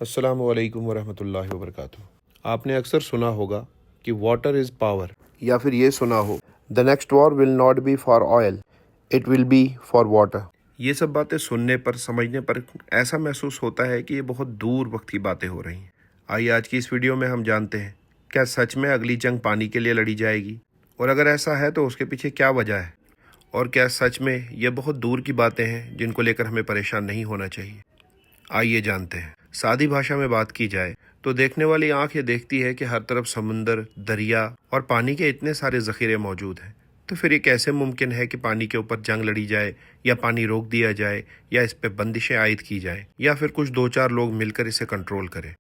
अस्सलामु अलैकुम वरहमतुल्लाहि वबरकातुहू। आपने अक्सर सुना होगा कि वाटर इज़ पावर, या फिर ये सुना हो the next war will not be for oil, it will be for water. ये सब बातें सुनने पर, समझने पर ऐसा महसूस होता है कि ये बहुत दूर वक्त की बातें हो रही हैं। आइए आज की इस वीडियो में हम जानते हैं, क्या सच में अगली जंग पानी के लिए लड़ी जाएगी, और अगर ऐसा है तो उसके पीछे क्या वजह है, और क्या सच में ये बहुत दूर की बातें हैं जिनको लेकर हमें परेशान नहीं होना चाहिए। आइए जानते हैं। सादी भाषा में बात की जाए तो देखने वाली आंख ये देखती है कि हर तरफ समुंदर, दरिया और पानी के इतने सारे जखीरे मौजूद हैं। तो फिर ये कैसे मुमकिन है कि पानी के ऊपर जंग लड़ी जाए, या पानी रोक दिया जाए, या इस पे बंदिशें आयद की जाए, या फिर कुछ दो चार लोग मिलकर इसे कंट्रोल करें।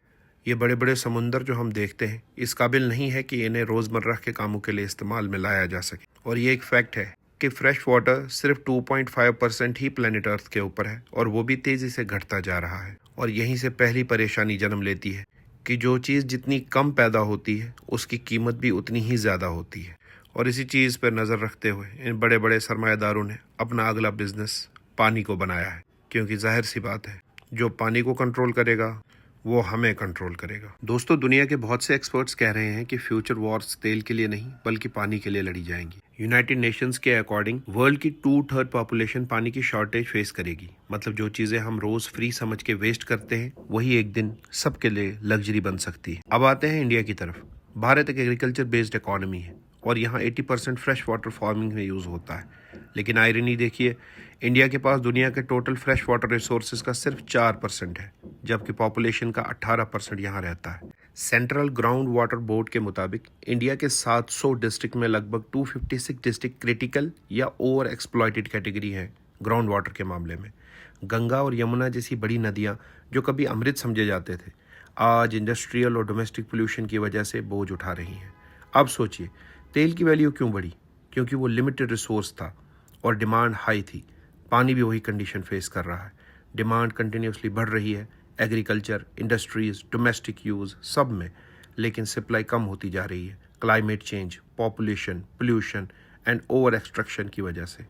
ये बड़े बड़े समुंदर जो हम देखते हैं इस काबिल नहीं है कि इन्हें रोज़मर्रा के कामों के लिए इस्तेमाल में लाया जा सके। और ये एक फैक्ट है कि फ्रेश वाटर सिर्फ 2.5% ही प्लेनेट अर्थ के ऊपर है, और वो भी तेज़ी से घटता जा रहा है। और यहीं से पहली परेशानी जन्म लेती है कि जो चीज़ जितनी कम पैदा होती है उसकी कीमत भी उतनी ही ज़्यादा होती है। और इसी चीज़ पर नज़र रखते हुए इन बड़े बड़े सरमायादारों ने अपना अगला बिजनेस पानी को बनाया है, क्योंकि जाहिर सी बात है जो पानी को कंट्रोल करेगा वो हमें कंट्रोल करेगा। दोस्तों, दुनिया के बहुत से एक्सपर्ट्स कह रहे हैं कि फ्यूचर वॉर्स तेल के लिए नहीं बल्कि पानी के लिए लड़ी जाएंगी। यूनाइटेड नेशंस के अकॉर्डिंग वर्ल्ड की 2/3 पॉपुलेशन पानी की शॉर्टेज फेस करेगी। मतलब जो चीजें हम रोज फ्री समझ के वेस्ट करते हैं वही एक दिन सबके लिए लग्जरी बन सकती है। अब आते हैं इंडिया की तरफ। भारत एक एग्रीकल्चर बेस्ड इकोनॉमी है और यहाँ 80% फ्रेश वाटर फार्मिंग में यूज होता है। लेकिन आयरनी देखिए, इंडिया के पास दुनिया के टोटल फ्रेश वाटर रिसोर्सेज का सिर्फ 4% है, जबकि पॉपुलेशन का 18% यहाँ रहता है। सेंट्रल ग्राउंड वाटर बोर्ड के मुताबिक इंडिया के 700 डिस्ट्रिक्ट में लगभग 256 डिस्ट्रिक्ट क्रिटिकल या ओवर एक्सप्लॉइटेड कैटेगरी है ग्राउंड वाटर के मामले में। गंगा और यमुना जैसी बड़ी नदियाँ जो कभी अमृत समझे जाते थे, आज इंडस्ट्रियल और डोमेस्टिक पोल्यूशन की वजह से बोझ उठा रही हैं। अब सोचिए, तेल की वैल्यू क्यों बढ़ी? क्योंकि वो लिमिटेड रिसोर्स था और डिमांड हाई थी। पानी भी वही कंडीशन फेस कर रहा है। डिमांड कंटिन्यूसली बढ़ रही है, एग्रीकल्चर, इंडस्ट्रीज, डोमेस्टिक यूज़ सब में, लेकिन सप्लाई कम होती जा रही है climate change, population, pollution and over extraction की वजह से।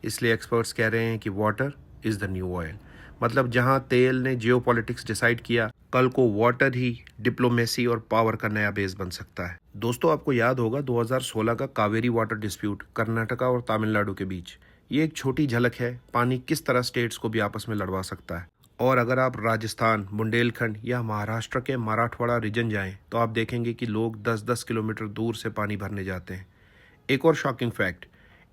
इसलिए एक्सपर्ट्स कह रहे हैं कि water is the new oil. मतलब जहां तेल ने जियोपॉलिटिक्स डिसाइड किया, कल को वाटर ही डिप्लोमेसी और पावर का नया बेस बन सकता है। दोस्तों, आपको याद होगा 2016 का कावेरी वाटर डिस्प्यूट कर्नाटका और तमिलनाडु के बीच। ये एक छोटी झलक है पानी किस तरह स्टेट्स को भी आपस में लड़वा सकता है। और अगर आप राजस्थान, बुंदेलखंड या महाराष्ट्र के मराठवाड़ा रीजन जाएं तो आप देखेंगे कि लोग 10-10 किलोमीटर दूर से पानी भरने जाते हैं। एक और shocking fact,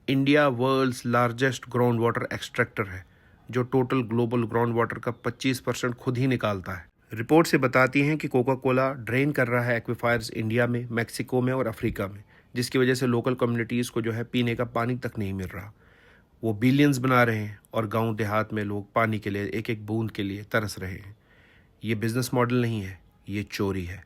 India world's largest ground water extractor है, जो टोटल ग्लोबल ग्राउंड वाटर का 25% खुद ही निकालता है। रिपोर्ट से बताती हैं कि कोका कोला ड्रेन कर रहा है एक्विफायर्स इंडिया में, मैक्सिको में और अफ्रीका में, जिसकी वजह से लोकल कम्युनिटीज़ को जो है पीने का पानी तक नहीं मिल रहा। वो बिलियंस बना रहे हैं और गांव देहात में लोग पानी के लिए एक एक बूंद के लिए तरस रहे हैं। ये बिजनेस मॉडल नहीं है, ये चोरी है।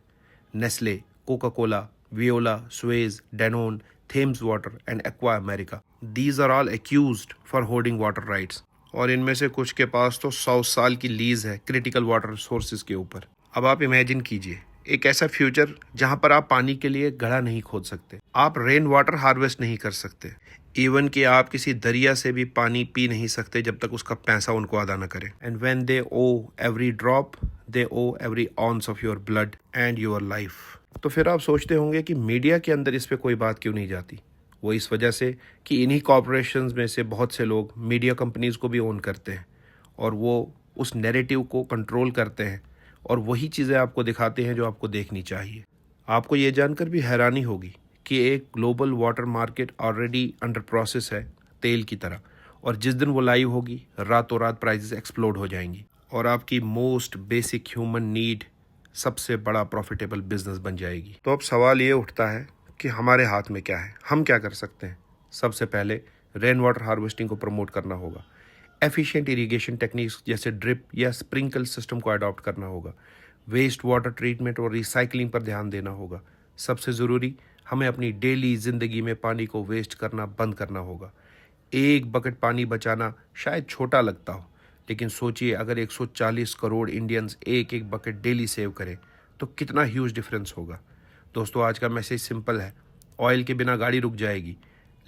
Nestle, Coca Cola, Veolia, Suez, Danone, Thames Water and Aqua America, these are all accused for holding water rights, और इनमें से कुछ के पास तो 100 साल की लीज है क्रिटिकल वाटर सोर्सेज के ऊपर। अब आप इमेजिन कीजिए एक ऐसा फ्यूचर जहां पर आप पानी के लिए घड़ा नहीं खोद सकते, आप रेन वाटर हार्वेस्ट नहीं कर सकते, इवन कि आप किसी दरिया से भी पानी पी नहीं सकते जब तक उसका पैसा उनको अदा न करें। And when they owe every drop, they owe every ounce of your blood and your life. तो फिर आप सोचते होंगे कि मीडिया के अंदर इस पे कोई बात क्यों नहीं जाती। वो इस वजह से कि इन्हीं कॉरपोरेशंस में से बहुत से लोग मीडिया कंपनीज को भी ओन करते हैं, और वो उस नैरेटिव को कंट्रोल करते हैं और वही चीज़ें आपको दिखाते हैं जो आपको देखनी चाहिए। आपको ये जानकर भी हैरानी होगी कि एक global water market already under process है तेल की तरह, और जिस दिन वो लाइव होगी रातों रात प्राइसेस एक्सप्लोड हो जाएंगी और आपकी मोस्ट बेसिक ह्यूमन नीड सबसे बड़ा प्रॉफिटेबल बिजनेस बन जाएगी। तो अब सवाल ये उठता है कि हमारे हाथ में क्या है, हम क्या कर सकते हैं। सबसे पहले रेन वाटर हार्वेस्टिंग को प्रमोट करना होगा। एफिशिएंट इरिगेशन टेक्निक्स जैसे ड्रिप या स्प्रिंकल सिस्टम को अडॉप्ट करना होगा। वेस्ट वाटर ट्रीटमेंट और रिसाइकलिंग पर ध्यान देना होगा। सबसे ज़रूरी, हमें अपनी डेली ज़िंदगी में पानी को वेस्ट करना बंद करना होगा। एक बकेट पानी बचाना शायद छोटा लगता हो, लेकिन सोचिए अगर 140 करोड़ इंडियंस एक एक बकेट डेली सेव करें तो कितना ह्यूज डिफरेंस होगा। दोस्तों, आज का मैसेज सिंपल है, ऑयल के बिना गाड़ी रुक जाएगी,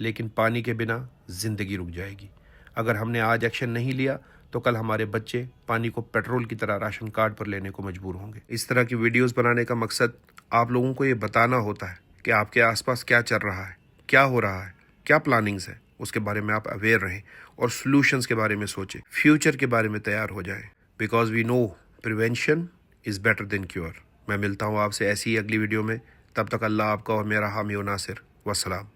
लेकिन पानी के बिना ज़िंदगी रुक जाएगी। अगर हमने आज एक्शन नहीं लिया तो कल हमारे बच्चे पानी को पेट्रोल की तरह राशन कार्ड पर लेने को मजबूर होंगे। इस तरह की वीडियोस बनाने का मकसद आप लोगों को ये बताना होता है कि आपके आसपास क्या चल रहा है, क्या हो रहा है, क्या प्लानिंग्स है, उसके बारे में आप अवेयर रहें और सॉल्यूशंस के बारे में सोचें, फ्यूचर के बारे में तैयार हो जाएं। Because we know prevention is better than cure. मैं मिलता हूँ आपसे ऐसी ही अगली वीडियो में। तब तक अल्लाह आपका और मेरा हामी व नासिर। वस्सलाम।